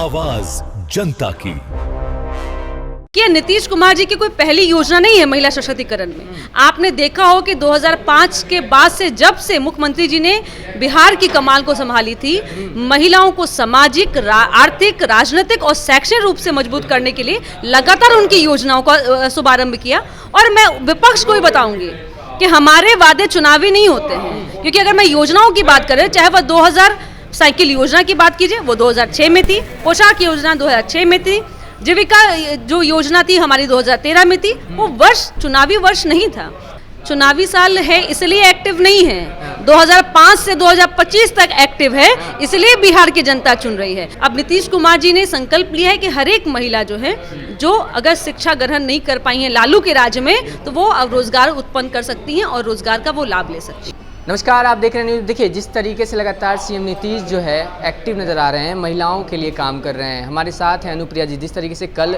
आवाज जनता की। क्या नीतीश कुमार जी की कोई पहली योजना नहीं है महिला सशक्तिकरण में? आपने देखा हो कि 2005 के बाद से जब से मुख्यमंत्री जी ने बिहार की कमान को संभाली थी, महिलाओं को सामाजिक, आर्थिक, राजनीतिक और शैक्षणिक रूप से मजबूत करने के लिए लगातार उनकी योजनाओं का शुभारंभ किया। और मैं विपक्ष को ही बताऊंगी कि हमारे वादे चुनावी नहीं होते हैं, क्योंकि अगर मैं योजनाओं की बात करें, चाहे वह 2000 साइकिल योजना की बात कीजिए, वो 2006 में थी, पोशाक योजना 2006 में थी, जीविका जो योजना थी हमारी 2013 में थी, वो वर्ष चुनावी वर्ष नहीं था। चुनावी साल है इसलिए एक्टिव नहीं है, 2005 से 2025 तक एक्टिव है, इसलिए बिहार की जनता चुन रही है। अब नीतीश कुमार जी ने संकल्प लिया है कि हर एक महिला जो है, जो अगर शिक्षा ग्रहण नहीं कर पाई है लालू के राज्य में, तो वो अब रोजगार उत्पन्न कर सकती हैं और रोजगार का वो लाभ ले सकती हैं। नमस्कार, आप देख रहे हैं न्यूज़। देखिए, जिस तरीके से लगातार सीएम नीतीश जो है एक्टिव नज़र आ रहे हैं, महिलाओं के लिए काम कर रहे हैं। हमारे साथ हैं अनुप्रिया जी। जिस तरीके से कल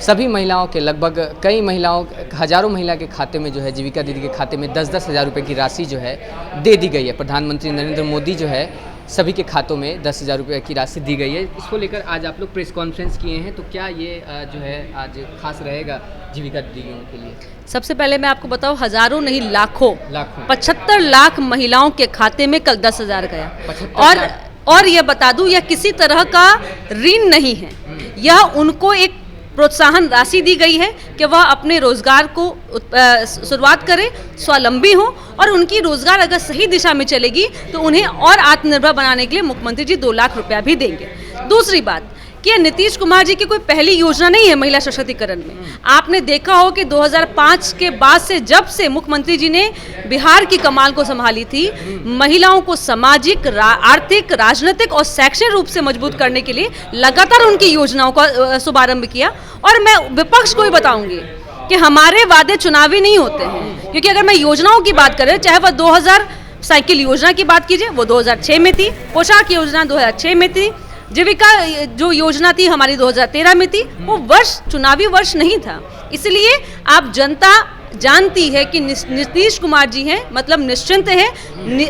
सभी महिलाओं के लगभग कई महिलाओं, हज़ारों महिला के खाते में जो है, जीविका दीदी के खाते में 10-10 हज़ार रुपये की राशि जो है दे दी गई है। प्रधानमंत्री नरेंद्र मोदी जो है सभी के खातों में 10 हज़ार रुपये की राशि दी गई है। इसको लेकर आज आप लोग प्रेस कॉन्फ्रेंस किए हैं, तो क्या ये जो है आज खास रहेगा जीविका दीदियों के लिए? सबसे पहले मैं आपको बताऊं, हजारों नहीं लाखों 75 लाख महिलाओं के खाते में कल 10 हज़ार गया। और यह बता दूं, यह किसी तरह का ऋण नहीं है, यह उनको एक प्रोत्साहन राशि दी गई है कि वह अपने रोजगार को शुरुआत करें, स्वावलंबी हो, और उनकी रोजगार अगर सही दिशा में चलेगी तो उन्हें और आत्मनिर्भर बनाने के लिए मुख्यमंत्री जी 2 लाख रुपया भी देंगे। दूसरी बात कि नीतीश कुमार जी की कोई पहली योजना नहीं है महिला सशक्तिकरण में। आपने देखा हो कि 2005 के बाद से जब से मुख्यमंत्री जी ने बिहार की कमान को संभाली थी, महिलाओं को सामाजिक, आर्थिक, राजनीतिक और शैक्षणिक रूप से मजबूत करने के लिए लगातार उनकी योजनाओं का शुभारंभ किया। और मैं विपक्ष को ही बताऊंगी कि हमारे वादे चुनावी नहीं होते हैं, क्योंकि अगर मैं योजनाओं की बात करें, चाहे वह 2000 साइकिल योजना की बात कीजिए, वो 2006 में थी, पोशाक योजना 2006 में थी, जीविका जो योजना थी हमारी 2013 में थी, वो वर्ष चुनावी वर्ष नहीं था। इसलिए आप जनता जानती है कि नीतीश कुमार जी हैं मतलब निश्चिंत है,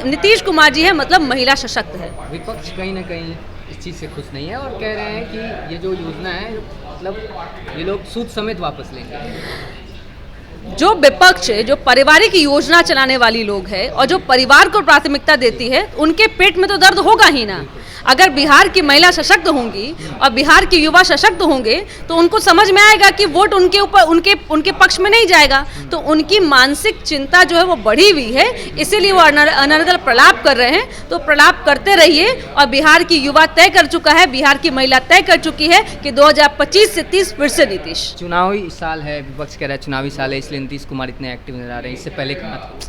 नीतीश कुमार जी हैं मतलब महिला सशक्त है। विपक्ष कहीं ना कहीं इस चीज़ से खुश नहीं है और कह रहे हैं कि ये जो योजना है, मतलब ये लोग सूद समेत वापस लेंगे। जो विपक्ष है, जो पारिवारिक योजना चलाने वाली लोग है और जो परिवार को प्राथमिकता देती है, उनके पेट में तो दर्द होगा ही ना। अगर बिहार की महिला सशक्त होंगी और बिहार के युवा सशक्त होंगे तो उनको समझ में आएगा कि वोट उनके ऊपर, उनके पक्ष में नहीं जाएगा। तो उनकी मानसिक चिंता जो है वो बढ़ी हुई है, इसीलिए वो अनर्गल प्रलाप कर रहे हैं। तो प्रलाप करते रहिए। और बिहार की युवा तय कर चुका है, बिहार की महिला तय कर चुकी है कि 2025 से 30 फिर से नीतीश। चुनावी साल है, विपक्ष कह रहा है चुनावी साल है, इसलिए नीतीश कुमार इतने एक्टिव नजर आ रहे हैं। इससे पहले कहा था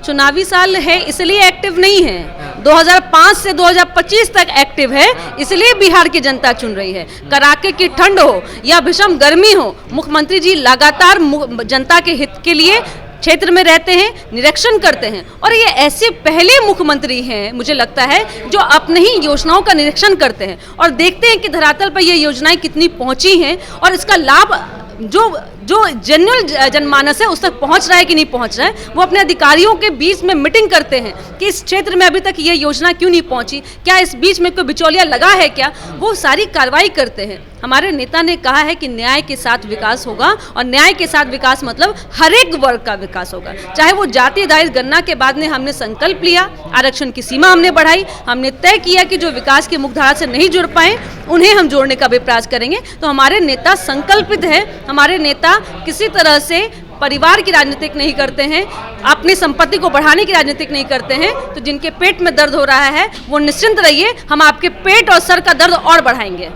चुनावी साल है इसलिए एक्टिव नहीं है, 2005 से 2025 तक एक्टिव है, इसलिए बिहार की जनता चुन रही है। कड़ाके की ठंड हो या भीषण गर्मी हो, मुख्यमंत्री जी लगातार जनता के हित के लिए क्षेत्र में रहते हैं, निरीक्षण करते हैं। और ये ऐसे पहले मुख्यमंत्री हैं मुझे लगता है जो अपने ही योजनाओं का निरीक्षण करते हैं और देखते हैं कि धरातल पर ये योजनाएं कितनी पहुंची हैं और इसका लाभ जो जनरल जनमानस है उस तक पहुंच रहा है कि नहीं पहुंच रहा है। वो अपने अधिकारियों के बीच में मीटिंग करते हैं कि इस क्षेत्र में अभी तक ये योजना क्यों नहीं पहुंची, क्या इस बीच में कोई बिचौलिया लगा है क्या, वो सारी कार्रवाई करते हैं। हमारे नेता ने कहा है कि न्याय के साथ विकास होगा, और न्याय के साथ विकास मतलब हर एक वर्ग का विकास होगा। चाहे वो जाति आधारित गणना के बाद में हमने संकल्प लिया, आरक्षण की सीमा हमने बढ़ाई, हमने तय किया कि जो विकास की मुख्यधारा से नहीं जुड़ पाए उन्हें हम जोड़ने का भी प्रयास करेंगे। तो हमारे नेता संकल्पित है, हमारे नेता किसी तरह से परिवार की राजनीतिक नहीं करते हैं, अपनी संपत्ति को बढ़ाने की राजनीतिक नहीं करते हैं। तो जिनके पेट में दर्द हो रहा है वो निश्चिंत रहिए, हम आपके पेट और सर का दर्द और बढ़ाएंगे।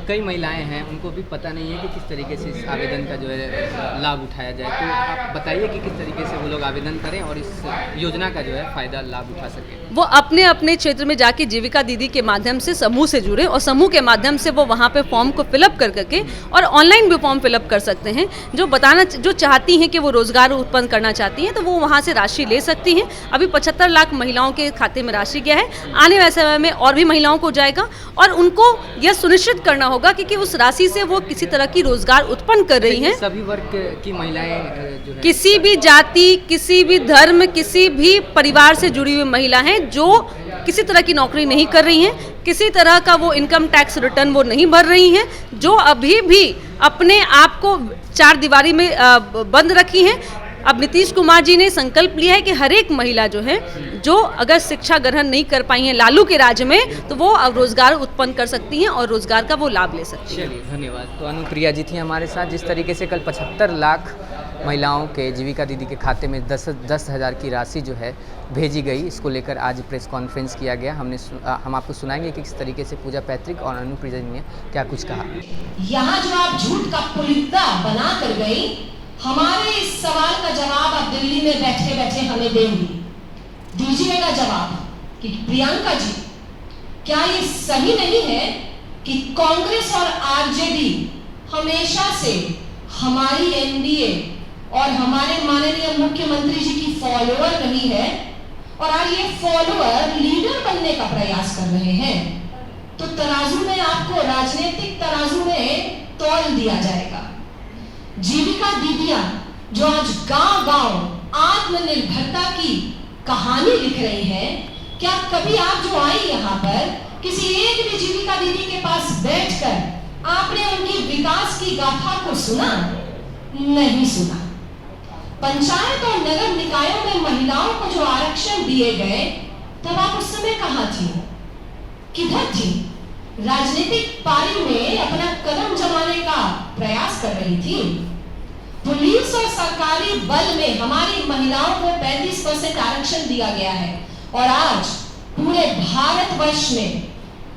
कई महिलाएं हैं, उनको भी पता नहीं है कि किस तरीके से इस आवेदन का जो है लाभ उठाया जाए। तो आप बताइए कि किस तरीके से वो लोग आवेदन करें और इस योजना का जो है फायदा लाभ उठा सकें। वो अपने अपने क्षेत्र में जाके जीविका दीदी के माध्यम से समूह से जुड़े और समूह के माध्यम से वो वहाँ पे फॉर्म को फिलअप कर करके और ऑनलाइन भी फॉर्म फिलअप कर सकते हैं। जो चाहती हैं कि वो रोजगार उत्पन्न करना चाहती हैं तो वो वहाँ से राशि ले सकती हैं। अभी 75 लाख महिलाओं के खाते में राशि गया है, आने वाले समय में और भी महिलाओं को जाएगा। और उनको यह सुनिश्चित करना करना होगा, क्योंकि उस राशि से वो किसी तरह की रोजगार उत्पन्न कर रही हैं। सभी वर्ग की महिलाएं जो है किसी भी जाति, किसी भी धर्म, किसी भी परिवार से जुड़ी हुई महिला हैं जो किसी तरह की नौकरी नहीं कर रही हैं, किसी तरह का वो इनकम टैक्स रिटर्न वो नहीं भर रही हैं, जो अभी भी अपने आप को चार दीवारी में बंद रखी हैं। अब नीतीश कुमार जी ने संकल्प लिया है कि हर एक महिला जो है, जो अगर शिक्षा ग्रहण नहीं कर पाई है लालू के राज में, तो वो अब रोजगार उत्पन्न कर सकती हैं और रोजगार का वो लाभ ले सकती हैं। चलिए, धन्यवाद। तो अनुप्रिया जी थी हमारे साथ। जिस तरीके से कल 75 लाख महिलाओं के जीविका दीदी के खाते में 10,000 की राशि जो है भेजी गई, इसको लेकर आज प्रेस कॉन्फ्रेंस किया गया। हम आपको सुनाएंगे कि किस तरीके से पूजा पैतृक और अनुप्रिया जी ने क्या कुछ कहा। यहाँ जो आप झूठ का पुलिंदा बना कर गई, हमारे इस सवाल का जवाब आप दिल्ली में बैठे बैठे हमें देंगी। दीजिएगा जवाब कि प्रियंका जी, क्या ये सही नहीं है कि कांग्रेस और आरजेडी हमेशा से हमारी एनडीए और हमारे माननीय मुख्यमंत्री जी की फॉलोअर रही है, और आज ये फॉलोअर लीडर बनने का प्रयास कर रहे हैं? तो तराजू में आपको, राजनीतिक तराजू में तौल दिया जाएगा। जीविका दीदियां जो आज गांव-गांव आत्मनिर्भरता की कहानी लिख रही हैं, क्या कभी आप जो आई यहाँ पर किसी एक भी जीविका दीदी के पास बैठकर आपने उनकी विकास की गाथा को सुना? नहीं सुना। पंचायत और नगर निकायों में महिलाओं को जो आरक्षण दिए गए, तब आप उस समय कहाँ थी, किधर थी? राजनीतिक पारी में अपना कदम जमाने का प्रयास कर रही थी। पुलिस और सरकारी बल में हमारी महिलाओं को 35% आरक्षण दिया गया है, और आज पूरे भारतवर्ष में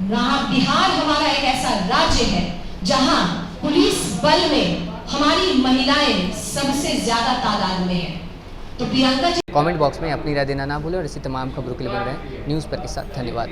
बिहार हमारा एक ऐसा राज्य है जहां पुलिस बल में हमारी महिलाएं सबसे ज्यादा तादाद में है। तो प्रियंका जी, कमेंट बॉक्स में अपनी राय देना ना भूलें और इसी तमाम खबरों के लिए बने रहें न्यूज़ पर के साथ। धन्यवाद।